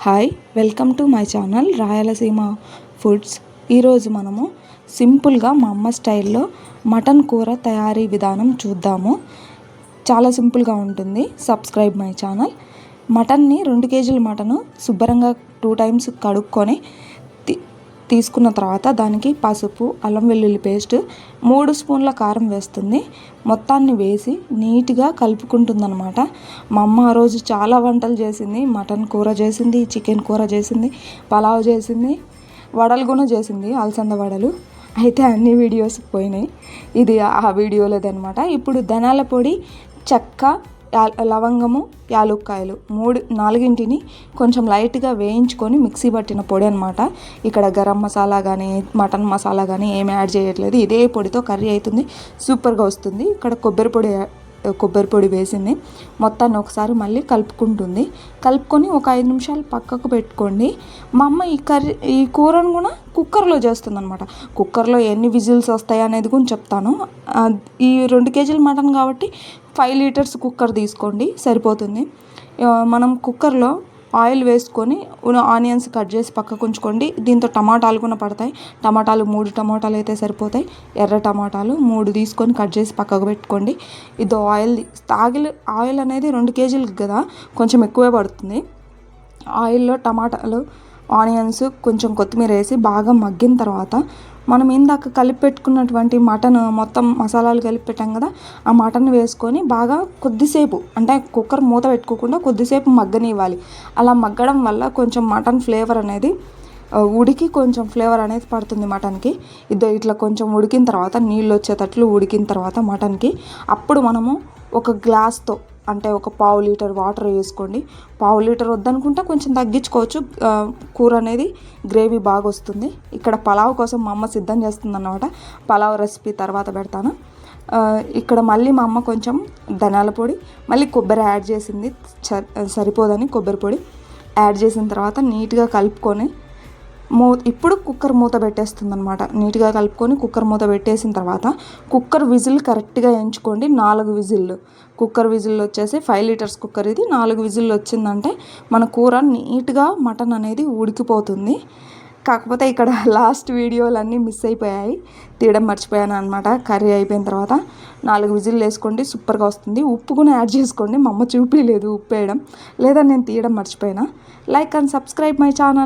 Hi, welcome to my channel Rayalaseema foods. ఈరోజు మనము సింపుల్గా మా అమ్మ స్టైల్లో మటన్ కూర తయారీ విధానం చూద్దాము. చాలా సింపుల్గా ఉంటుంది. Subscribe my channel. మటన్ని 2 కేజీల మటను శుభ్రంగా 2 టైమ్స్ కడుక్కొని తీసుకున్న తర్వాత దానికి పసుపు, అల్లం వెల్లుల్లి పేస్ట్, 3 స్పూన్ల కారం వేస్తుంది. మొత్తాన్ని వేసి నీట్గా కలుపుకుంటుందన్నమాట. మా అమ్మ ఆ రోజు చాలా వంటలు చేసింది. మటన్ కూర చేసింది, చికెన్ కూర చేసింది, పలావ్ చేసింది, వడలు కూడా చేసింది, అలసంద వడలు. అయితే అన్ని వీడియోస్ పోయినాయి, ఇది ఆ వీడియోలేదనమాట. ఇప్పుడు ధనియాల పొడి, చెక్క, లవంగము, యాలుక్కాయలు 4 కొంచెం లైట్గా వేయించుకొని మిక్సీ పట్టిన పొడి అనమాట. ఇక్కడ గరం మసాలా కానీ మటన్ మసాలా కానీ ఏమి యాడ్ చేయట్లేదు. ఇదే పొడితో కర్రీ అవుతుంది, సూపర్గా వస్తుంది. ఇక్కడ కొబ్బరి పొడి వేసింది. మొత్తాన్ని ఒకసారి మళ్ళీ కలుపుకొని ఒక 5 నిమిషాలు పక్కకు పెట్టుకోండి. మా అమ్మ ఈ కూరను కూడా కుక్కర్లో చేస్తుంది అనమాట. కుక్కర్లో ఎన్ని విజిల్స్ వస్తాయి అనేది కూడా చెప్తాను. ఈ 2 కేజీల మటన్ కాబట్టి 5 లీటర్స్ కుక్కర్ తీసుకోండి, సరిపోతుంది. మనం కుక్కర్లో ఆయిల్ వేసుకొని ఆనియన్స్ కట్ చేసి పక్కకు ఉంచుకోండి. దీంతో టమాటాలు కూడా పడతాయి. 3 టమాటాలు అయితే సరిపోతాయి. ఎర్ర టమాటాలు 3 తీసుకొని కట్ చేసి పక్కకు పెట్టుకోండి. ఇది ఆయిల్ అనేది 2 కేజీలకు కదా, కొంచెం ఎక్కువే పడుతుంది. ఆయిల్లో టమాటాలు, ఆనియన్స్, కొంచెం కొత్తిమీర వేసి బాగా మగ్గిన తర్వాత మనం ఇందాక కలిపి పెట్టుకున్నటువంటి మటన్ మొత్తం మసాలాలు కలిపి పెట్టాం కదా, ఆ మటన్ వేసుకొని బాగా కొద్దిసేపు, అంటే కుక్కర్ మూత పెట్టుకోకుండా కొద్దిసేపు మగ్గనివ్వాలి. అలా మగ్గడం వల్ల కొంచెం మటన్ ఫ్లేవర్ అనేది ఉడికి కొంచెం ఫ్లేవర్ అనేది పడుతుంది మటన్కి. ఇట్లా కొంచెం ఉడికిన తర్వాత, నీళ్ళు వచ్చేటట్లు ఉడికిన తర్వాత మటన్కి, అప్పుడు మనము ఒక గ్లాస్తో, అంటే ఒక 1/2 లీటర్ వాటర్ వేసుకోండి. 1/2 లీటర్ వద్దనుకుంటే కొంచెం తగ్గించుకోవచ్చు. కూర అనేది గ్రేవీ బాగా వస్తుంది. ఇక్కడ పలావ్ కోసం మా అమ్మ సిద్ధం చేస్తుంది అన్నమాట. పలావ్ రెసిపీ తర్వాత పెడతాను. ఇక్కడ మళ్ళీ మా అమ్మ కొంచెం ధనియాల పొడి, మళ్ళీ కొబ్బరి యాడ్ చేసింది. సరిపోదని కొబ్బరి పొడి యాడ్ చేసిన తర్వాత నీట్గా కలుపుకొని ఇప్పుడు కుక్కర్ మూత పెట్టేస్తుంది అనమాట. నీట్గా కలుపుకొని కుక్కర్ మూత పెట్టేసిన తర్వాత కుక్కర్ విజిల్ కరెక్ట్గా ఎంచుకోండి. 4 విజిల్లు. కుక్కర్ విజిల్ వచ్చేసి 5 లీటర్స్ కుక్కర్ ఇది. 4 విజిల్లు వచ్చిందంటే మన కూర నీట్గా మటన్ అనేది ఉడికిపోతుంది. కాకపోతే ఇక్కడ లాస్ట్ వీడియోలన్నీ మిస్ అయిపోయాయి, తీయడం మర్చిపోయాను అనమాట. కర్రీ అయిపోయిన తర్వాత 4 విజిల్లు వేసుకోండి, సూపర్గా వస్తుంది. ఉప్పు కూడా యాడ్ చేసుకోండి. మా అమ్మ చూపించలేదు ఉప్పు వేయడం, లేదా నేను తీయడం మర్చిపోయినా. Like and subscribe my channel.